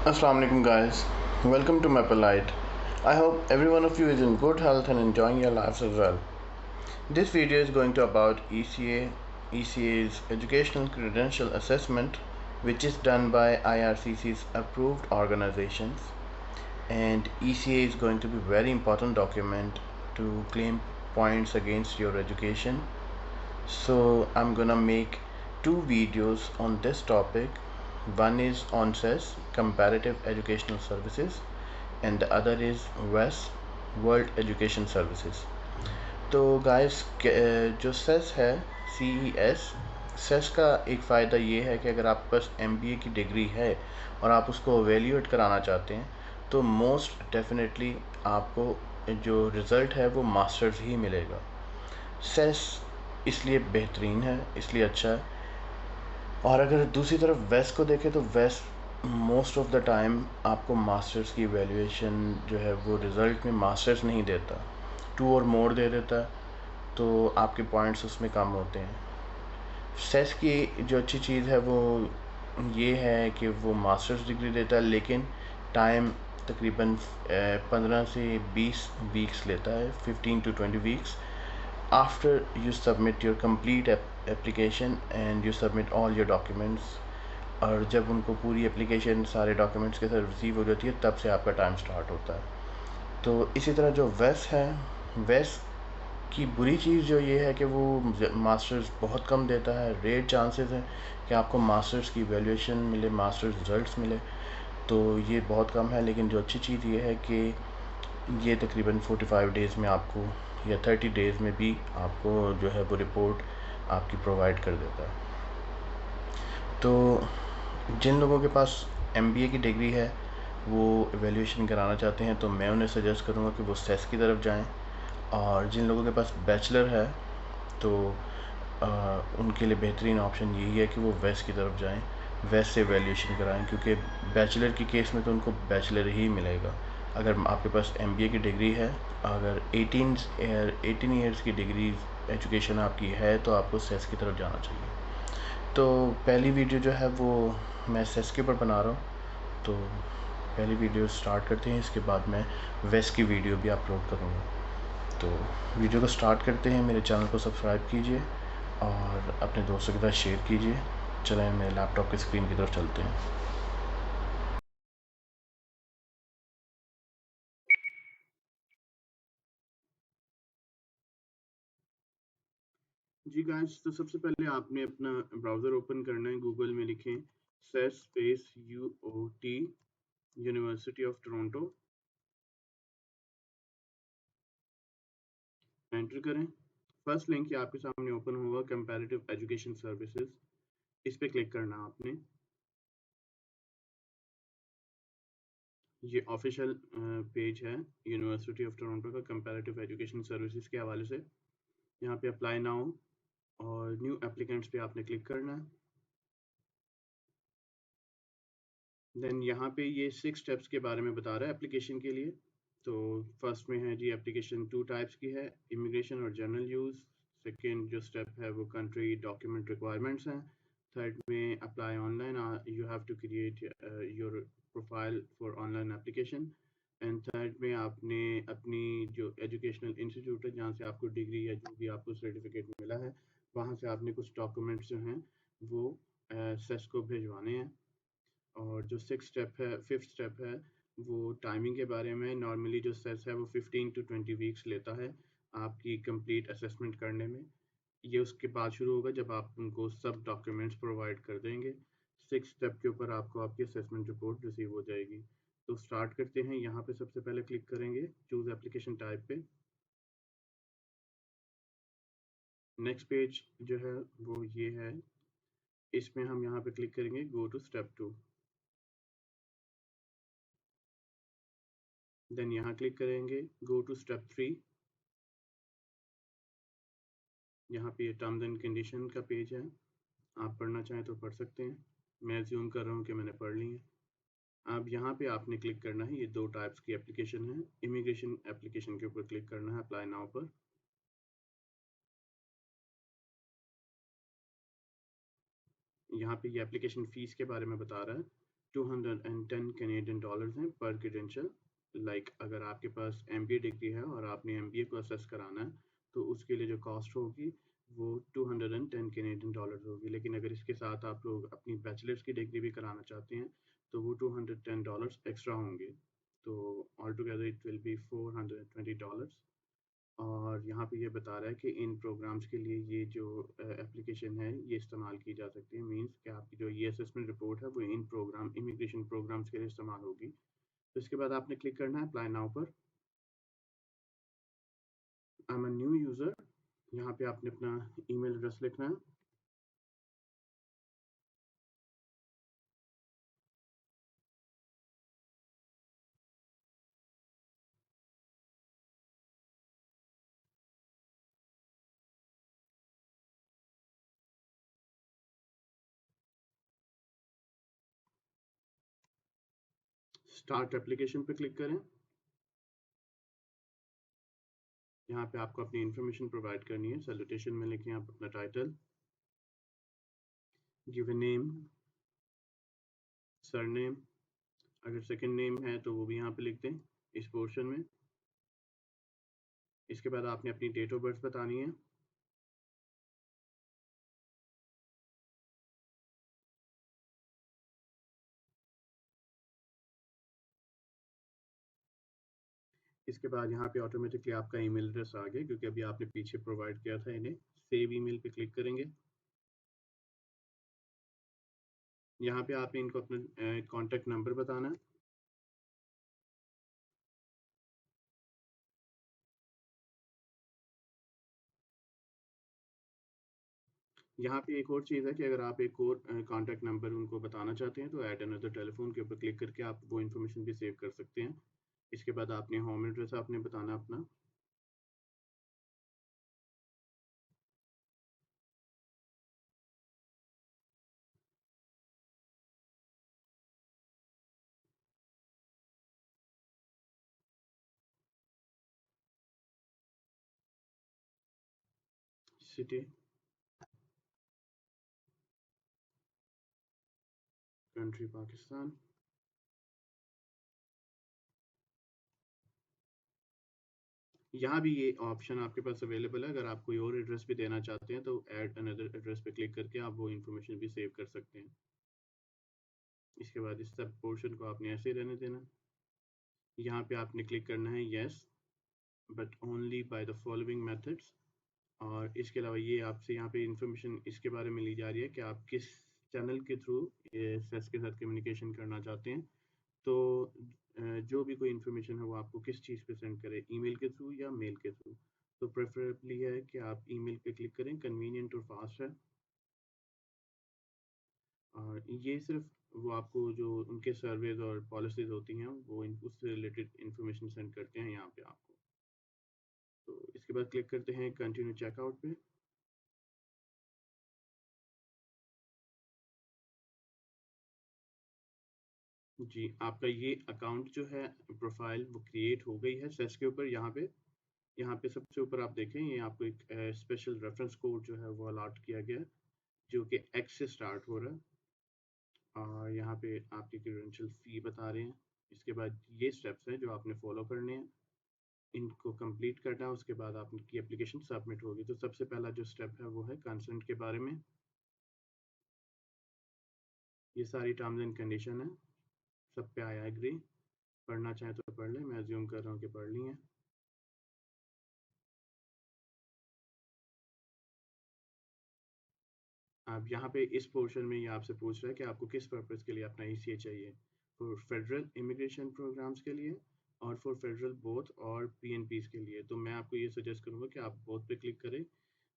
Assalamu alaikum guys, welcome to Mapalite. I hope every one of you is in good health and enjoying your lives as well. This video is going to about ECA's Educational Credential Assessment, which is done by IRCC's approved organizations, and ECA is going to be very important document to claim points against your education. So I'm gonna make two videos on this topic. One is on CES, Comparative Educational Services, and the other is WES, World Education Services. तो guys जो cess है CES, cess का एक फ़ायदा ये है कि अगर आपके पास MBA की डिग्री है और आप उसको एवेल्यूएट कराना चाहते हैं तो मोस्ट डेफिनेटली आपको जो रिज़ल्ट है वो मास्टर्स ही मिलेगा। सेस इसलिए बेहतरीन है, इसलिए अच्छा है। और अगर दूसरी तरफ वेस्ट को देखें तो west most of the time आपको मास्टर्स की वैल्यूएशन जो है वो रिज़ल्ट में मास्टर्स नहीं देता, 2 और मोर दे देता है, तो आपके पॉइंट्स उसमें कम होते हैं। सेस की जो अच्छी चीज़ है वो ये है कि वो मास्टर्स डिग्री देता है, लेकिन टाइम तकरीबन 15 से 20 वीक्स लेता है, 15 to 20 weeks after you submit your complete application and you submit all your documents। और जब उनको पूरी एप्लीकेशन सारे डॉक्यूमेंट्स के साथ रिसीव हो जाती है तब से आपका टाइम स्टार्ट होता है। तो इसी तरह जो वेस है, वेस की बुरी चीज़ जो ये है कि वो मास्टर्स बहुत कम देता है, रेयर चांसेस हैं कि आपको मास्टर्स की वैल्यूएशन मिले, मास्टर्स रिजल्ट्स मिले, तो ये बहुत कम है। लेकिन जो अच्छी चीज़ ये है कि ये तकरीबन 45 डेज़ में आपको या 30 डेज़ में भी आपको जो है वो रिपोर्ट आपकी प्रोवाइड कर देता है। तो जिन लोगों के पास MBA की डिग्री है वो एवेल्यूएशन कराना चाहते हैं तो मैं उन्हें सजेस्ट करूँगा कि वो सेस की तरफ जाएं, और जिन लोगों के पास बैचलर है तो उनके लिए बेहतरीन ऑप्शन यही है कि वो वेस्ट की तरफ जाएं, वेस्ट से एवेल्यूएशन कराएं, क्योंकि बैचलर की केस में तो उनको बैचलर ही मिलेगा। अगर आपके पास MBA की डिग्री है, अगर 18 ईयर्स की डिग्री एजुकेशन आपकी है तो आपको सेस की तरफ जाना चाहिए। तो पहली वीडियो जो है वो मैं सेस के ऊपर बना रहा हूँ, तो पहली वीडियो स्टार्ट करते हैं, इसके बाद मैं वेस्ट की वीडियो भी अपलोड करूँगा। तो वीडियो को स्टार्ट करते हैं। मेरे चैनल को सब्सक्राइब कीजिए और अपने दोस्तों के साथ शेयर कीजिए। चलें मेरे लैपटॉप की स्क्रीन की तरफ चलते हैं। जी गाइस, तो सबसे पहले आपने अपना ब्राउज़र ओपन करना है। गूगल में लिखें सेस space UOT, University of Toronto, enter करें। फर्स्ट लिंक आपके सामने ओपन होगा, कंपैरेटिव एजुकेशन सर्विसेज, इस पे क्लिक करना आपने। ये ऑफिशियल पेज है यूनिवर्सिटी ऑफ टोरंटो का कंपैरेटिव एजुकेशन सर्विसेज के हवाले से। यहाँ पे अप्लाई नाउ और न्यू एप्लीकेंट्स पे आपने क्लिक करना है। देन यहाँ पे ये 6 स्टेप्स के बारे में बता रहा है एप्लीकेशन के लिए। तो फर्स्ट में है जी एप्लीकेशन 2 टाइप्स की है, इमिग्रेशन और जनरल यूज़। सेकेंड जो स्टेप है वो कंट्री डॉक्यूमेंट रिक्वायरमेंट्स हैं। थर्ड में apply online, you have to create your profile for online application. And third में आपने अपनी जो एजुकेशनल इंस्टीट्यूट है जहाँ से आपको डिग्री या जो भी आपको सर्टिफिकेट मिला है वहाँ से आपने कुछ डॉक्यूमेंट्स जो हैं वो सेस को भिजवाने हैं। और जो 5th स्टेप है वो टाइमिंग के बारे में। नॉर्मली जो सेस है वो 15 to 20 वीक्स लेता है आपकी कंप्लीट असेसमेंट करने में। ये उसके बाद शुरू होगा जब आप उनको सब डॉक्यूमेंट्स प्रोवाइड कर देंगे। 6 स्टेप के ऊपर आपको आपकी असेसमेंट रिपोर्ट रिसीव हो जाएगी। तो स्टार्ट करते हैं। यहाँ पे सबसे पहले क्लिक करेंगे चूज एप्लीकेशन टाइप पे। नेक्स्ट पेज जो है वो ये है, इसमें हम यहाँ पे क्लिक करेंगे गो टू स्टेप 2। देन यहाँ क्लिक करेंगे गो टू स्टेप 3। यहाँ पे ये टर्म्स एंड कंडीशन का पेज है, आप पढ़ना चाहें तो पढ़ सकते हैं। मैं ज्यूम कर रहा हूँ कि मैंने पढ़ ली है। अब यहाँ पे आपने क्लिक करना है, ये 2 टाइप्स की एप्लीकेशन है। इमिग्रेशन एप्लीकेशन के ऊपर क्लिक करना है, अप्लाई नाउ पर। यहाँ पे ये एप्लीकेशन फ़ीस के बारे में बता रहा है। 210 कैनेडियन डॉलर्स हैं पर क्रेडेंशियल। लाइक अगर आपके पास MBA डिग्री है और आपने MBA को असेस कराना है तो उसके लिए जो कॉस्ट होगी वो 210 कैनेडियन डॉलर्स होगी। लेकिन अगर इसके साथ आप लोग अपनी बैचलर्स की डिग्री भी कराना चाहते हैं तो वो 210 डॉलर्स एक्स्ट्रा होंगे। तो all together it will be 420 dollars. और यहाँ पे ये बता रहा है कि इन प्रोग्राम्स के लिए ये जो एप्लीकेशन है ये इस्तेमाल की जा सकती है। मींस कि आपकी जो ये असेसमेंट रिपोर्ट है वो इन प्रोग्राम इमिग्रेशन प्रोग्राम्स के लिए इस्तेमाल होगी। तो इसके बाद आपने क्लिक करना है अप्लाई नाउ पर। I am a new user. यहाँ पे आपने अपना ईमेल एड्रेस लिखना है। स्टार्ट एप्लीकेशन पे क्लिक करें। यहाँ पे आपको अपनी इन्फॉर्मेशन प्रोवाइड करनी है। सैल्यूटेशन में लिखें आप अपना title, give a name, surname, अगर सेकंड नेम है तो वो भी यहाँ पे लिख दें इस पोर्शन में। इसके बाद आपने अपनी डेट ऑफ बर्थ बतानी है। इसके बाद यहाँ पे ऑटोमेटिकली आपका ईमेल एड्रेस आ गया क्योंकि अभी आपने पीछे प्रोवाइड किया था इन्हें। सेव ईमेल पे क्लिक करेंगे। यहाँ पे आपने इनको अपना कॉन्टैक्ट नंबर बताना है। यहाँ पे एक और चीज़ है कि अगर आप एक और कॉन्टैक्ट नंबर उनको बताना चाहते हैं तो ऐड अनदर टेलीफोन के ऊपर क्लिक करके आप वो इन्फॉर्मेशन भी सेव कर सकते हैं। इसके बाद आपने होम एड्रेस आपने बताना अपना। City, country Pakistan. यहाँ भी ये ऑप्शन आपके पास अवेलेबल है। अगर आप कोई और एड्रेस भी देना चाहते हैं तो ऐड अनदर एड्रेस पे क्लिक करके आप वो इन्फॉर्मेशन भी सेव कर सकते हैं। इसके बाद इस सब पोर्शन को आपने ऐसे ही रहने देना। यहाँ पे आपने क्लिक करना है yes but only by the following methods. और इसके अलावा ये आपसे यहाँ पे इंफॉर्मेशन इसके बारे में ली जा रही है कि आप किस चैनल के थ्रू सेस के साथ कम्युनिकेशन करना चाहते हैं। तो जो भी कोई इन्फॉर्मेशन है वो आपको किस चीज़ पे सेंड करें, ईमेल के थ्रू या मेल के थ्रू। तो प्रेफरेबली है कि आप ईमेल पे क्लिक करें, कन्वीनियंट और फास्ट है। और ये सिर्फ वो आपको जो उनके सर्वेज और पॉलिसीज होती हैं वो उससे रिलेटेड इंफॉर्मेशन सेंड करते हैं यहाँ पे आपको। तो इसके बाद क्लिक करते हैं कंटिन्यू चेकआउट पे। जी, आपका ये अकाउंट जो है प्रोफाइल वो क्रिएट हो गई है सेस के ऊपर। यहाँ पे सबसे ऊपर आप देखें ये आपको एक स्पेशल रेफरेंस कोड जो है वो अलॉट किया गया है जो कि एक्स से स्टार्ट हो रहा है। और यहाँ पे आपकी क्रेडेंशियल फ़ी बता रहे हैं। इसके बाद ये स्टेप्स हैं जो आपने फॉलो करने हैं, इनको कंप्लीट करना है। उसके बाद आपकी एप्लीकेशन सबमिट होगी। तो सबसे पहला जो स्टेप है वो है कंसेंट के बारे में। ये सारी टर्म्स एंड कंडीशन है, सब पे आई एग्री। पढ़ना चाहें तो पढ़ लें, मैं अज्यूम कर रहा हूँ कि पढ़ ली है। अब यहाँ पे इस पोर्शन में ये आपसे पूछ रहा है कि आपको किस पर्पज़ के लिए अपना ECA चाहिए, फॉर फेडरल इमिग्रेशन प्रोग्राम्स के लिए और फॉर फेडरल बोथ और PNPs के लिए। तो मैं आपको ये सजेस्ट करूँगा कि आप बोथ पे क्लिक करें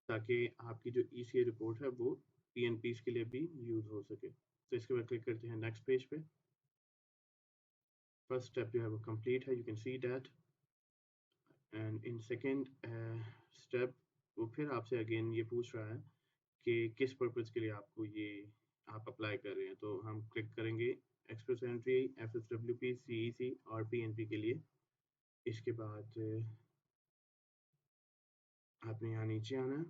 ताकि आपकी जो ECA रिपोर्ट है वो PNPs के लिए भी यूज़ हो सके। तो इसके बाद क्लिक करते हैं नेक्स्ट पेज पे। फर्स्ट स्टेप जो है वो कंप्लीट है, you can see that. And in second step वो फिर आपसे अगेन ये पूछ रहा है कि किस पर्पज़ के लिए आपको ये आप अप्लाई कर रहे हैं। तो हम क्लिक करेंगे एक्सप्रेस एंट्री, FSWP, CEC और PNP के लिए। इसके बाद आपने यहाँ नीचे आना है।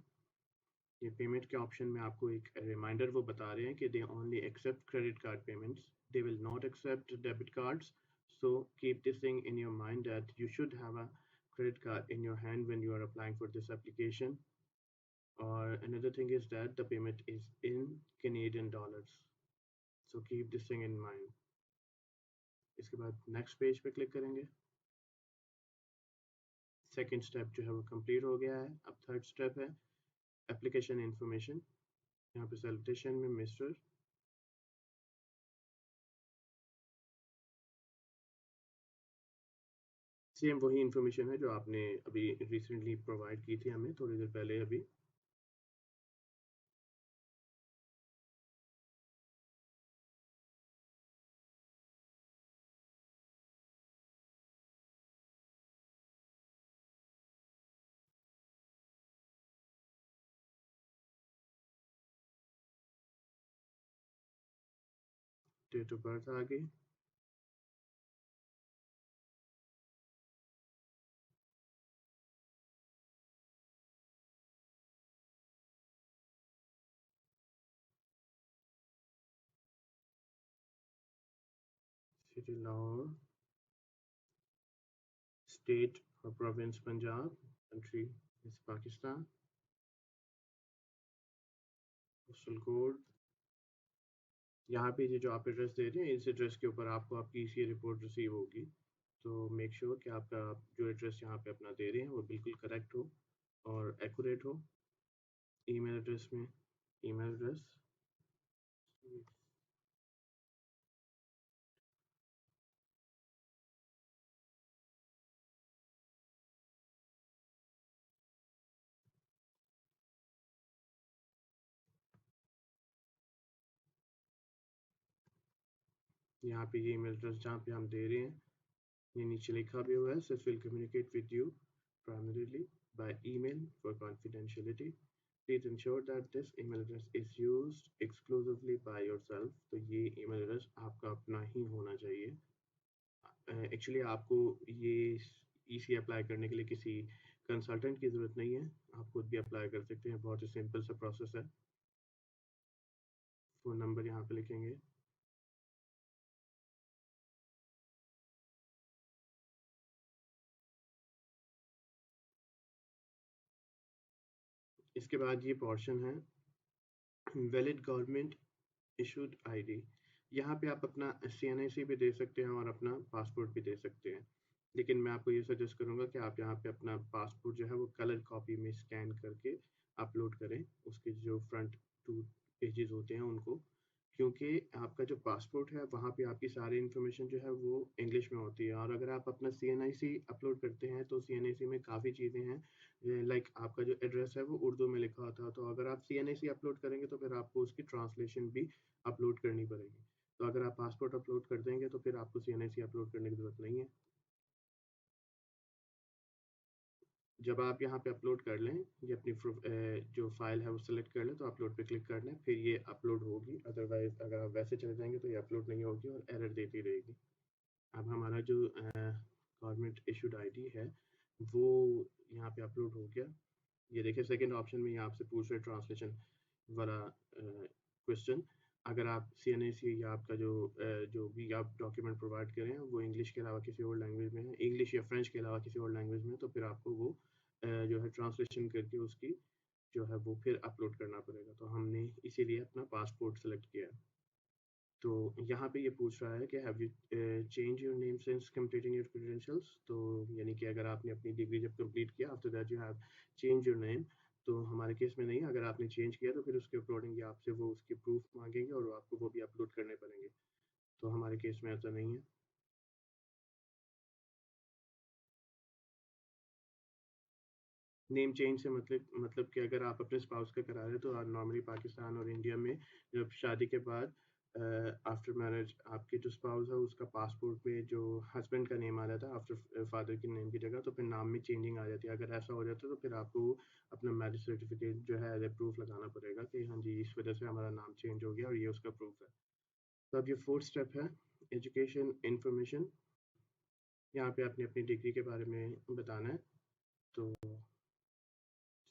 ये पेमेंट के ऑप्शन में आपको एक रिमाइंडर वो बता रहे हैं कि they only accept credit card payments. they will not accept debit cards. So keep this thing in your mind that you should have a credit card in your hand when you are applying for this application. Or another thing is that the payment is in Canadian dollars. So keep this thing in mind. इसके बाद next page पे click करेंगे. Second step जो है वो complete हो गया है. अब थर्ड स्टेप है एप्लीकेशन इन्फॉर्मेशन. यहाँ पे सैलूटेशन में मिस्टर, सेम वही इन्फॉर्मेशन है जो आपने अभी रिसेंटली प्रोवाइड की थी हमें थोड़ी देर पहले अभी. डेट ऑफ बर्थ आ गई. सिटी लाहौर, स्टेट और province Punjab, country is Pakistan, postal code. यहाँ पे ये जो आप एड्रेस दे रहे हैं इस एड्रेस के ऊपर आपको आपकी ECA रिपोर्ट रिसीव होगी. तो मेक श्योर कि आपका जो एड्रेस यहाँ पे अपना दे रहे हैं वो बिल्कुल करेक्ट हो और एक्यूरेट हो. ईमेल एड्रेस में ईमेल एड्रेस, यहाँ पे ये ईमेल एड्रेस जहाँ पे हम दे रहे हैं ये नीचे लिखा भी हुआ है. सिर्फ will communicate with you primarily by email for confidentiality. Please ensure that this email address is used exclusively by yourself. तो ये email address आपका अपना ही होना चाहिए. एक्चुअली आपको ये ECA अप्लाई करने के लिए किसी कंसल्टेंट की ज़रूरत नहीं है. आप खुद भी अप्लाई कर सकते हैं. बहुत ही सिंपल सा प्रोसेस है. फ़ोन नंबर यहाँ पे लिखेंगे. इसके बाद ये पोर्शन है वैलिड गवर्नमेंट इशूड ID. यहाँ पे आप अपना CNIC भी दे सकते हैं और अपना पासपोर्ट भी दे सकते हैं. लेकिन मैं आपको ये सजेस्ट करूँगा कि आप यहाँ पे अपना पासपोर्ट जो है वो कलर कॉपी में स्कैन करके अपलोड करें. उसके जो फ्रंट 2 पेजेस होते हैं उनको, क्योंकि आपका जो पासपोर्ट है वहाँ पे आपकी सारी इन्फॉर्मेशन जो है वो इंग्लिश में होती है. और अगर आप अपना CNIC अपलोड करते हैं तो CNIC में काफ़ी चीज़ें हैं. लाइक आपका जो एड्रेस है वो उर्दू में लिखा होता है. तो अगर आप CNIC अपलोड करेंगे तो फिर आपको उसकी ट्रांसलेशन भी अपलोड करनी पड़ेगी. तो अगर आप पासपोर्ट अपलोड कर देंगे तो फिर आपको CNIC अपलोड करने की ज़रूरत नहीं है. जब आप यहाँ पे अपलोड कर लें, ये अपनी जो फाइल है वो सिलेक्ट कर लें तो अपलोड पे क्लिक कर लें. फिर ये अपलोड होगी. अदरवाइज अगर आप वैसे चले जाएंगे तो ये अपलोड नहीं होगी और एरर देती रहेगी. अब हमारा जो गवर्नमेंट इशूड ID है वो यहाँ पे अपलोड हो गया. ये देखिए सेकंड ऑप्शन में ये आपसे पूछ रहे ट्रांसलेशन वाला क्वेश्चन. अगर आप CNIC या आपका जो भी आप डॉक्यूमेंट प्रोवाइड करें वो इंग्लिश के अलावा किसी और लैंग्वेज में है, इंग्लिश या फ्रेंच के अलावा किसी और लैंग्वेज में, तो फिर आपको वो जो है ट्रांसलेशन करके उसकी जो है वो फिर अपलोड करना पड़ेगा. तो हमने इसीलिए अपना पासपोर्ट सेलेक्ट किया है. तो यहाँ पे ये पूछ रहा है कि have you change your name since completing your credentials. तो यानी कि अगर आपने अपनी डिग्री जब कंप्लीट किया after that you have change your name. तो हमारे केस में नहीं. अगर आपने चेंज किया तो फिर उसके अकॉर्डिंग आपसे वो उसकी प्रूफ मांगेंगे और आपको वो भी अपलोड करने पड़ेंगे. तो हमारे केस में ऐसा नहीं है. नेम चेंज से मतलब कि अगर आप अपने स्पाउस का करा रहे हैं तो नॉर्मली पाकिस्तान और इंडिया में जब शादी के बाद आफ्टर मैरिज आपके जो स्पाउस है उसका पासपोर्ट में जो हस्बैंड का नेम आ जाता है आफ्टर फादर की नेम की जगह, तो फिर नाम में चेंजिंग आ जाती है. अगर ऐसा हो जाता है तो फिर आपको अपना मैरिज सर्टिफिकेट जो है एज ए प्रूफ लगाना पड़ेगा कि हाँ जी इस वजह से हमारा नाम चेंज हो गया और ये उसका प्रूफ है. तो अब ये फोर्थ स्टेप है एजुकेशन इन्फॉर्मेशन. यहाँ पे आपने अपनी डिग्री के बारे में बताना है. तो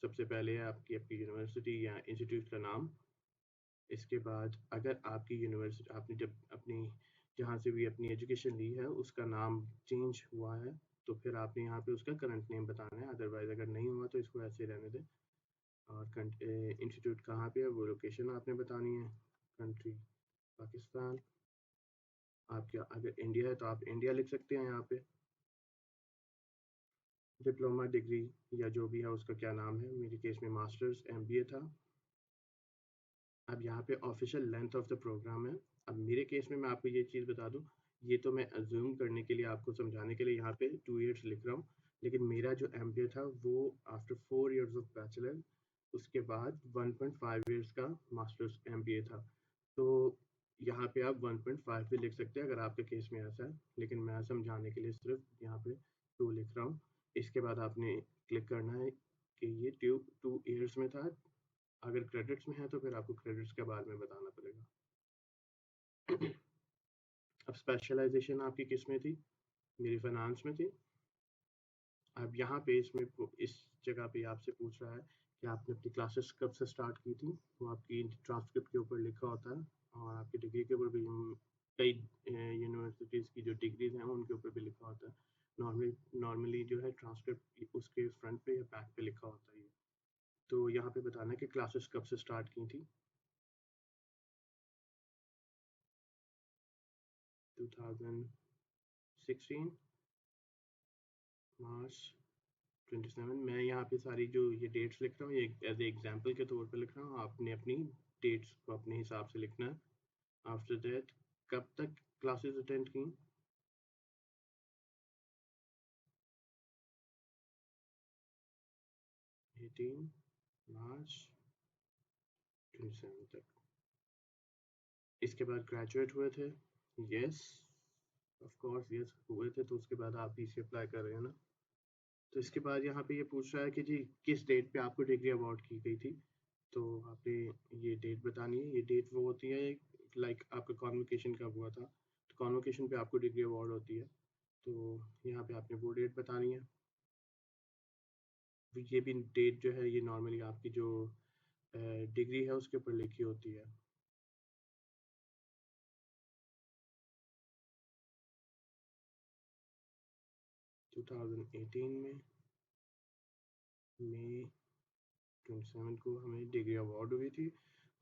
सबसे पहले है आपकी आपकी यूनिवर्सिटी या इंस्टीट्यूट का नाम. इसके बाद अगर आपकी यूनिवर्सिटी आपने जब अपनी जहाँ से भी अपनी एजुकेशन ली है उसका नाम चेंज हुआ है तो फिर आपने यहाँ पे उसका करंट नेम बताना है, अदरवाइज़ अगर नहीं हुआ तो इसको ऐसे रहने दें। और इंस्टीट्यूट कहाँ पे है वो लोकेशन आपने बतानी है। कंट्री पाकिस्तान, आपके अगर इंडिया है तो आप इंडिया लिख सकते हैं यहाँ पे। डिप्लोमा डिग्री या जो भी है उसका क्या नाम है, मेरे केस में मास्टर्स एमबीए था। अब यहाँ पे official length of the programme है। अब मेरे केस में मैं आपको ये चीज़ बता दूँ, ये तो मैं अज्यूम करने के लिए आपको समझाने के लिए यहाँ पे 2 ईयर्स लिख रहा हूँ, लेकिन मेरा जो एमबीए था वो आफ्टर 4 ईयर्स ऑफ बैचलर, उसके बाद 1.5 ईयर्स का मास्टर्स एमबीए था। तो यहाँ पे आप 1.5 भी लिख सकते हैं अगर आपके केस में ऐसा है, लेकिन मैं समझाने के लिए सिर्फ यहाँ पे 2 लिख रहा हूँ। इसके बाद आपने क्लिक करना है कि ये 2 ईयर्स में था। अगर क्रेडिट्स में है तो फिर आपको क्रेडिट्स के बारे में बताना पड़ेगा। अब स्पेशलाइजेशन आपकी किस में थी? मेरी फाइनेंस में थी। अब यहाँ पे इस जगह पे आपसे पूछ रहा है कि आपने अपनी क्लासेस कब से स्टार्ट की थी। वो आपकी ट्रांसक्रिप्ट के ऊपर लिखा होता है और आपकी डिग्री के ऊपर भी कई यूनिवर्सिटीज़ की जो डिग्रीज हैं उनके ऊपर भी लिखा होता है। नॉर्मली जो है ट्रांसक्रिप्ट उसके फ्रंट पे या बैक पे लिखा होता है। तो यहाँ पे बताना है कि क्लासेस कब से स्टार्ट की थी। 2016 मार्च 27। मैं यहाँ पे सारी जो ये डेट्स लिख रहा हूँ ये एज ए एग्जाम्पल के तौर पे लिख रहा हूँ, आपने अपनी डेट्स को अपने हिसाब से लिखना है। आफ्टर दैट कब तक क्लासेस अटेंड की? 18 मार्च 27 तक। इसके बाद ग्रेजुएट हुए थे? यस, ऑफ कोर्स यस हुए थे, तो उसके बाद आप पीसी अप्लाई कर रहे हैं ना। तो इसके बाद यहाँ पे ये पूछ रहा है कि जी किस डेट पे आपको डिग्री अवार्ड की गई थी। तो आपने ये डेट बतानी है। ये डेट वो होती है लाइक आपका कॉन्वोकेशन कब हुआ था, तो कॉन्वोकेशन पे आपको डिग्री अवार्ड होती है। तो यहाँ पे आपने वो डेट बतानी है। तो ये भी डेट जो है ये नॉर्मली आपकी जो डिग्री है उसके ऊपर लिखी होती है। टू 2018 में मई 27 को हमें डिग्री अवार्ड हुई थी।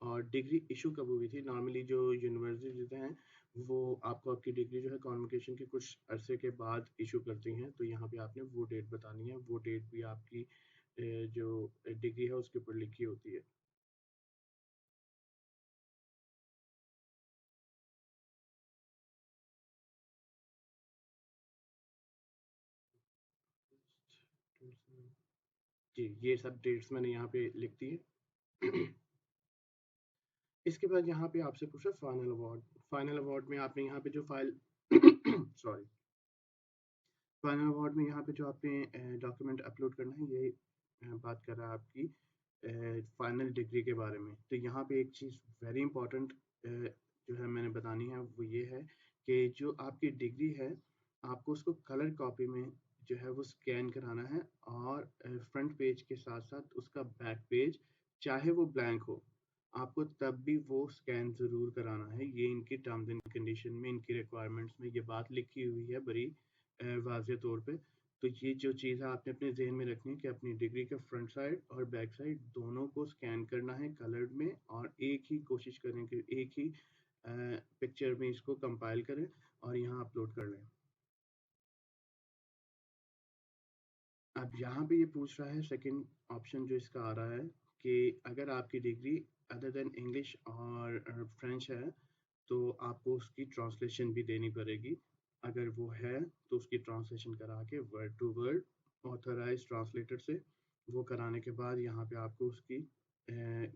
और डिग्री इशू कब हुई थी? नॉर्मली जो यूनिवर्सिटीज़ हैं वो आपको आपकी डिग्री जो है कॉन्वोकेशन के कुछ अरसे के बाद इशू करती हैं, तो यहाँ पे आपने वो डेट बतानी है। वो डेट भी आपकी जो डिग्री है उसके ऊपर लिखी होती है। जी ये सब डेट्स मैंने यहाँ पे लिख दी है। इसके बाद यहाँ पे आपसे पूछा फाइनल अवार्ड। फाइनल अवार्ड में आपने यहाँ पे जो फाइल सॉरी फाइनल अवार्ड में यहाँ पे जो आपने डॉक्यूमेंट अपलोड करना है ये बात कर रहा है आपकी फाइनल डिग्री के बारे में। तो यहाँ पे एक चीज़ वेरी इंपॉर्टेंट जो है मैंने बतानी है वो ये है कि जो आपकी डिग्री है आपको उसको कलर कॉपी में जो है वो स्कैन कराना है और फ्रंट पेज के साथ साथ उसका बैक पेज चाहे वो ब्लैंक हो आपको तब भी वो स्कैन ज़रूर कराना है। ये इनकी टर्म्स एंड कंडीशन में इनकी रिक्वायरमेंट्स में ये बात लिखी हुई है बड़ी वाज़ेह तौर पे। तो ये जो चीज़ है आपने अपने ज़हन में रखनी है कि अपनी डिग्री के फ्रंट साइड और बैक साइड दोनों को स्कैन करना है कलर्ड में और एक ही कोशिश करें कि एक ही पिक्चर में इसको कंपाइल करें और यहाँ अपलोड कर लें। अब यहाँ पे ये पूछ रहा है सेकंड ऑप्शन जो इसका आ रहा है कि अगर आपकी डिग्री अदर देन इंग्लिश और फ्रेंच है तो आपको उसकी ट्रांसलेशन भी देनी पड़ेगी। अगर वो है तो उसकी ट्रांसलेशन करा के word to word authorise translator से वो कराने के बाद यहाँ पे आपको उसकी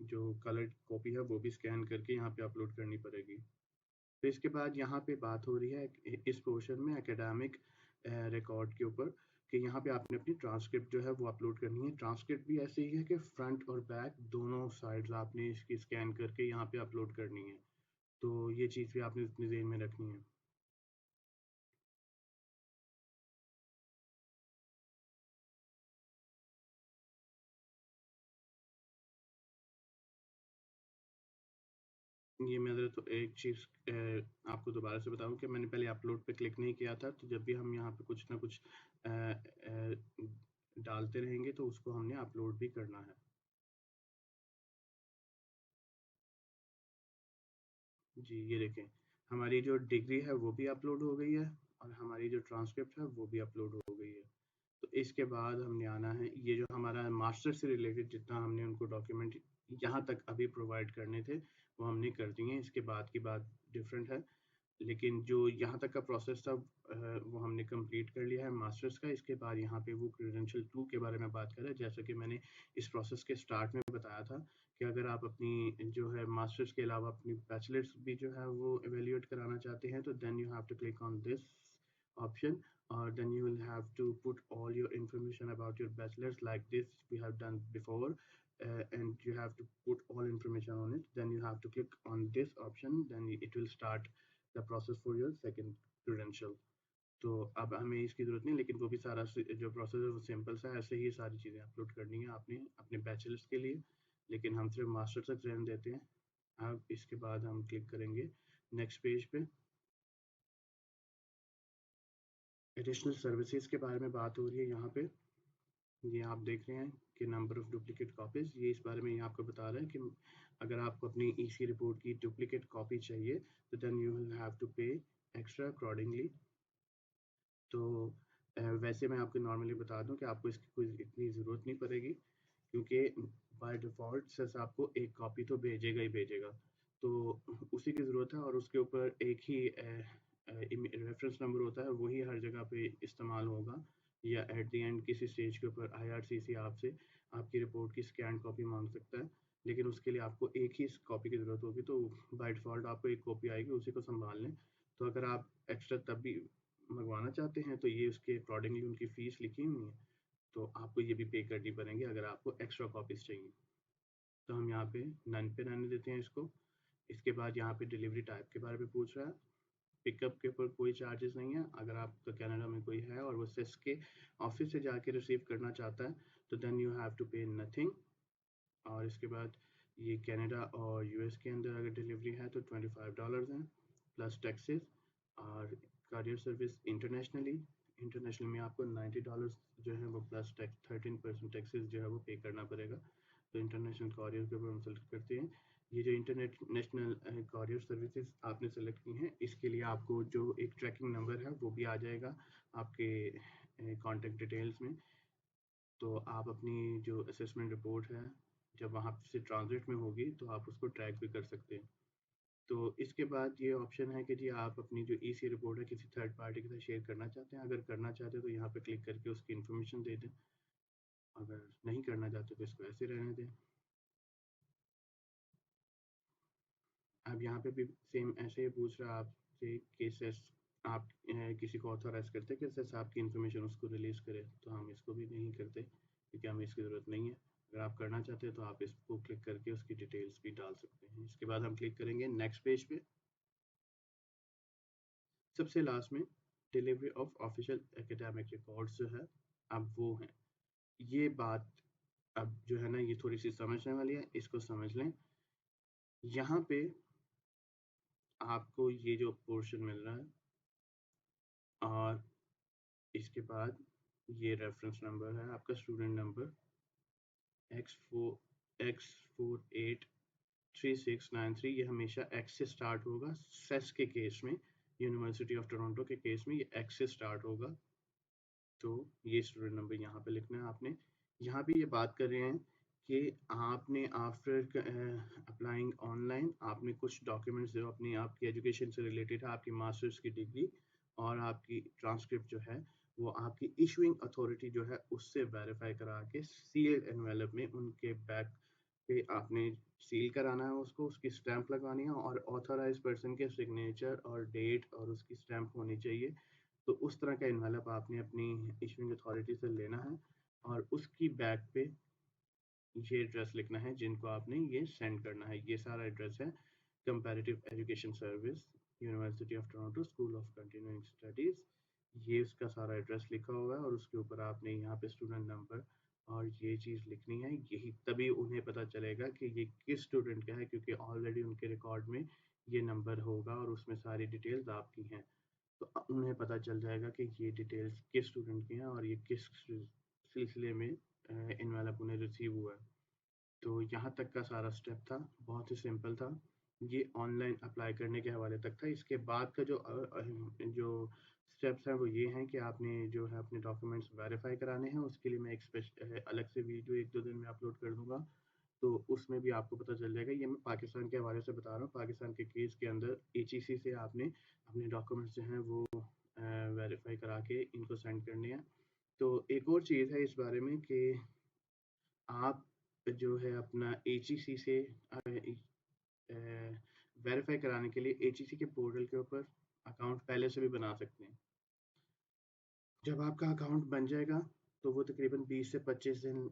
जो कलर्ड कॉपी है वो भी स्कैन करके यहाँ पे अपलोड करनी पड़ेगी। तो इसके बाद यहाँ पे बात हो रही है इस पोर्शन में एकेडमिक रिकॉर्ड के ऊपर कि यहाँ पे आपने अपनी ट्रांसक्रिप्ट जो है वो अपलोड करनी है। ट्रांसक्रिप्ट भी ऐसे ही है कि फ्रंट और बैक दोनों साइड्स आपने इसकी स्कैन करके यहाँ पे अपलोड करनी है। तो ये चीज़ भी आपने अपने ज़हन में रखनी है। ये मैं तो एक चीज़ आपको दोबारा से बताऊँ कि मैंने पहले अपलोड पे क्लिक नहीं किया था, तो जब भी हम यहाँ पे कुछ ना कुछ डालते रहेंगे तो उसको हमने अपलोड भी करना है। जी, ये देखें, हमारी जो डिग्री है वो भी अपलोड हो गई है और हमारी जो ट्रांसक्रिप्ट है वो भी अपलोड हो गई है। तो इसके बाद हमने आना है, ये जो हमारा मास्टर से रिलेटेड जितना हमने उनको डॉक्यूमेंट यहाँ तक अभी प्रोवाइड करने थे, वो हमने कर दिए हैं। इसके बाद की बात डिफरेंट है। लेकिन जो यहाँ तक का प्रोसेस था वो हमने कंप्लीट कर लिया है मास्टर्स का। इसके बाद यहाँ पे वो क्रेडेंशियल 2 के बारे में बात कर रहे हैं। जैसा कि मैंने इस प्रोसेस के स्टार्ट में बताया था कि अगर आप अपनी जो है मास्टर्स के अलावा अपनी बैचलर्स भी जो है वो एवेल्यूएट कराना चाहते हैं, तो then you have to click on this option, or then you will have to put all your information about your bachelor's like this we have done before, and you have to put all information on it. Then you have to click on this option, then it will start the process for your second credential. तो अब हमें इसकी ज़रूरत नहीं, लेकिन वो भी सारा जो प्रोसेस है वो सिंपल सा है। ऐसे ही सारी चीज़ें अपलोड करनी है आपने अपने बैचलर्स के लिए, लेकिन हम सिर्फ मास्टर तक रहने देते हैं। अब इसके बाद हम क्लिक करेंगे नेक्स्ट पेज पे। एडिशनल सर्विसेज के बारे में बात हो रही है यहाँ पे। ये आप देख रहे हैं कि नंबर ऑफ डुप्लीकेट कॉपीज, ये इस बारे में ये आपको बता रहा है कि अगर आपको अपनी ईसी रिपोर्ट की डुप्लीकेट कॉपी चाहिए तो then you will have to pay extra accordingly. तो वैसे मैं आपको नॉर्मली बता दूं कि आपको इसकी कोई इतनी ज़रूरत नहीं पड़ेगी, क्योंकि बाय डिफ़ॉल्ट सेस आपको एक कॉपी तो भेजेगा ही भेजेगा, तो उसी की ज़रूरत है। और उसके ऊपर एक ही रेफरेंस नंबर होता है, वही हर जगह पे इस्तेमाल होगा। या एट द एंड किसी स्टेज के ऊपर आईआरसीसी आपसे आपकी रिपोर्ट की स्कैन कॉपी मांग सकता है, लेकिन उसके लिए आपको एक ही कॉपी की ज़रूरत होगी। तो बाय डिफ़ॉल्ट आपको एक कॉपी आएगी, उसी को संभाल लें। तो अगर आप एक्स्ट्रा तब भी मंगवाना चाहते हैं तो ये उसके अकॉर्डिंगली उनकी फ़ीस लिखी हुई है, तो आपको ये भी पे करनी पड़ेंगी अगर आपको एक्स्ट्रा कॉपीज़ चाहिए। तो हम यहाँ पे नन पे रहने देते हैं इसको। इसके बाद यहाँ पे डिलीवरी टाइप के बारे में पूछ रहा है। पिकअप के ऊपर कोई चार्जेस नहीं है। अगर आपका कनाडा में कोई है और वो सेस के ऑफिस से जाके रिसीव करना चाहता है तो देन यू हैव टू पे नथिंग। और इसके बाद ये कनाडा और यूएस के अंदर अगर डिलीवरी है तो $25 हैं प्लस टैक्सेस। और करियर सर्विस इंटरनेशनल में आपको $90 जो है वो प्लस टैक्स 13% टैक्सेस जो है वो पे करना पड़ेगा। तो इंटरनेशनल कॉरियर के ऊपर हम सेलेक्ट करते हैं। ये जो इंटरनेशनल कॉरियर सर्विसेज आपने सेलेक्ट की हैं, इसके लिए आपको जो एक ट्रैकिंग नंबर है वो भी आ जाएगा आपके कॉन्टैक्ट डिटेल्स में। तो आप अपनी जो असेसमेंट रिपोर्ट है जब वहाँ से ट्रांजिट में होगी तो आप उसको ट्रैक भी कर सकते हैं। तो इसके बाद ये ऑप्शन है कि जी आप अपनी जो ईसी रिपोर्ट है किसी थर्ड पार्टी के साथ शेयर करना चाहते हैं। अगर करना चाहते हैं तो यहाँ पे क्लिक करके उसकी इन्फॉर्मेशन दे दें, अगर नहीं करना चाहते तो इसको ऐसे रहने दें। अब यहाँ पे भी सेम ऐसे ही पूछ रहा है आपसे केसेस आप किसी को ऑथोराइज करते हैं कि सेस आपकी इन्फॉर्मेशन उसको रिलीज़ करे, तो हम इसको भी नहीं करते क्योंकि हमें इसकी ज़रूरत नहीं है। अगर आप करना चाहते हैं तो आप इसको क्लिक करके उसकी डिटेल्स भी डाल सकते हैं। इसके बाद हम क्लिक करेंगे नेक्स्ट पेज पे। सबसे लास्ट में delivery of official academic records जो है अब वो है। ये बात अब जो है ना ये थोड़ी सी समझने वाली है, इसको समझ लें। यहाँ पे आपको ये जो पोर्शन मिल रहा है और इसके बाद ये रेफरेंस नंबर है आपका स्टूडेंट नंबर X483693। ये हमेशा X से स्टार्ट होगा। सेस के केस में, यूनिवर्सिटी ऑफ टोरंटो के केस में ये X से स्टार्ट होगा। तो ये स्टूडेंट नंबर यहाँ पे लिखना है आपने। यहाँ भी ये बात कर रहे हैं कि आपने आफ्टर अप्लाइंग ऑनलाइन आपने कुछ डॉक्यूमेंट्स जो अपनी आपकी एजुकेशन से रिलेटेड है, आपकी मास्टर्स की डिग्री और आपकी ट्रांसक्रिप्ट जो है वो आपकी इशूइंग अथॉरिटी जो है उससे वेरीफाई करा के सील्ड एनवेलप में उनके बैक पे आपने सील कराना है उसको, उसकी स्टैंप लगवानी है और ऑथराइज पर्सन के सिग्नेचर और डेट और उसकी स्टैंप होनी चाहिए। तो उस तरह का एनवेलप आपने अपनी इशूइंग अथॉरिटी से लेना है और उसकी बैक पे ये एड्रेस लिखना है जिनको आपने ये सेंड करना है। ये सारा एड्रेस है comparative education service, university of Toronto, school of continuing studies. ये उसका सारा एड्रेस लिखा हुआ है और उसके ऊपर आपने यहाँ पे स्टूडेंट नंबर और ये चीज़ लिखनी है, यही तभी उन्हें पता चलेगा कि ये किस स्टूडेंट का है, क्योंकि ऑलरेडी उनके रिकॉर्ड में ये नंबर होगा और उसमें सारी डिटेल्स आपकी हैं। तो उन्हें पता चल जाएगा कि ये डिटेल्स किस स्टूडेंट की हैं और ये किस सिलसिले में एनवेलप उन्हें रिसीव हुआ है। तो यहाँ तक का सारा स्टेप था, बहुत ही सिंपल था। ये ऑनलाइन अप्लाई करने के हवाले तक था। इसके बाद का जो स्टेप्स हैं वो ये हैं कि आपने जो है अपने डॉक्यूमेंट्स वेरीफाई कराने हैं। उसके लिए मैं एक अलग से वीडियो 1-2 दिन में अपलोड कर दूँगा, तो उसमें भी आपको पता चल जाएगा। ये मैं पाकिस्तान के हवाले से बता रहा हूँ। पाकिस्तान के केस के अंदर एचईसी से आपने अपने डॉक्यूमेंट्स जो हैं वो वेरीफाई करा के इनको सेंड करने हैं। तो एक और चीज़ है इस बारे में कि आप जो है अपना एचईसी से वेरीफाई कराने के लिए एचईसी के पोर्टल के ऊपर अकाउंट पहले से भी बना सकते हैं। जब आपका अकाउंट बन जाएगा तो वो तकरीबन 20 से 25 दिन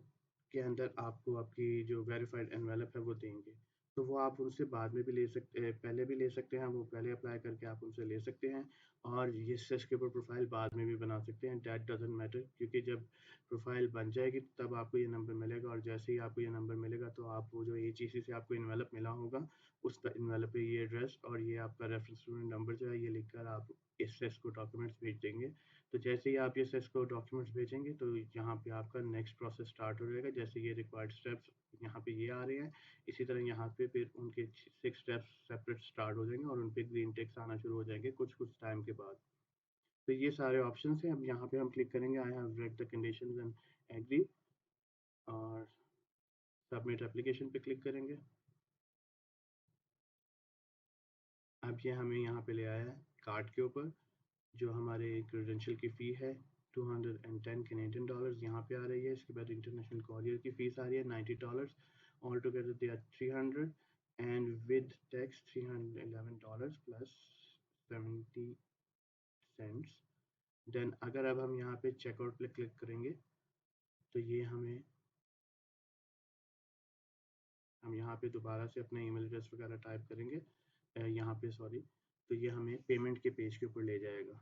के अंदर आपको आपकी जो वेरीफाइड एनवेलप है वो देंगे। तो वो आप उनसे बाद में भी ले सकते हैं, पहले भी ले सकते हैं, वो पहले अप्लाई करके आप उनसे ले सकते हैं। और ये सेस के ऊपर प्रोफाइल बाद में भी बना सकते हैं, दैट डजंट मैटर, क्योंकि जब प्रोफाइल बन जाएगी तब आपको ये नंबर मिलेगा और जैसे ही आपको ये नंबर मिलेगा तो आप वो जो एचईसी से आपको एनवेलप मिला होगा उस एनवेलप पे ये एड्रेस और ये आपका रेफरेंस स्टूडेंट नंबर जो है ये लिखकर आप इस सेस को डॉक्यूमेंट्स भेज देंगे। तो जैसे ही आप ये सेस को डॉक्यूमेंट्स भेजेंगे तो यहाँ पे आपका नेक्स्ट प्रोसेस स्टार्ट हो जाएगा। जैसे ये रिक्वायर्ड स्टेप्स यहाँ पे ये आ रहे हैं, इसी तरह यहाँ पे फिर उनके 6 स्टेप्स सेपरेट स्टार्ट हो जाएंगे और उन पे ग्रीन टिक्स आना शुरू हो जाएंगे कुछ कुछ टाइम के बाद। तो ये सारे ऑप्शन हैं। अब यहाँ पे हम क्लिक करेंगे I have read the conditions and agree और सबमिट एप्लीकेशन पे क्लिक करेंगे। अब ये हमें यहाँ पे ले आया है कार्ड के ऊपर, जो हमारे क्रेडेंशियल की फ़ी है 210 कैनेडियन डॉलर्स यहाँ पे आ रही है। इसके बाद इंटरनेशनल कॉरियर की फ़ीस आ रही है $90। All together they are 300 and with tax $311 plus 70 cents. Then अगर अब हम यहाँ पे चेकआउट पे क्लिक करेंगे तो ये हम यहाँ पे दोबारा से अपना ईमेल एड्रेस वगैरह टाइप करेंगे, यहाँ पे सॉरी, तो ये हमें पेमेंट के पेज के ऊपर ले जाएगा।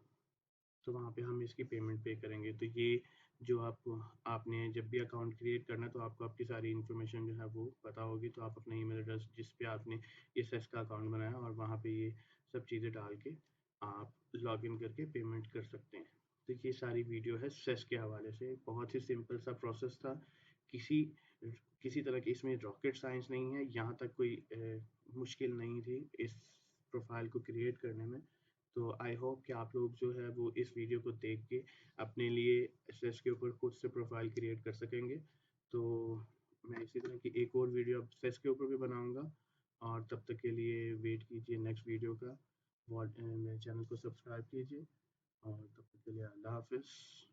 तो वहाँ पे हम इसकी पेमेंट पे करेंगे। तो ये जो आपने जब भी अकाउंट क्रिएट करना है तो आपको आपकी सारी इन्फॉर्मेशन जो है वो पता होगी। तो आप अपना ईमेल एड्रेस जिस पे आपने इस एस का अकाउंट बनाया और वहाँ पे ये सब चीज़ें डाल के आप लॉगिन करके पेमेंट कर सकते हैं। तो ये सारी वीडियो है सेस के हवाले से, बहुत ही सिंपल सा प्रोसेस था। किसी किसी तरह की इसमें रॉकेट साइंस नहीं है, यहाँ तक कोई मुश्किल नहीं थी इस प्रोफाइल को क्रिएट करने में। तो आई होप कि आप लोग जो है वो इस वीडियो को देख के अपने लिए एसएस के ऊपर खुद से प्रोफाइल क्रिएट कर सकेंगे। तो मैं इसी तरह की एक और वीडियो अब एसएस के ऊपर भी बनाऊंगा और तब तक के लिए वेट कीजिए नेक्स्ट वीडियो का। मेरे चैनल को सब्सक्राइब कीजिए और तब तक के लिए अल्लाह हाफिज़।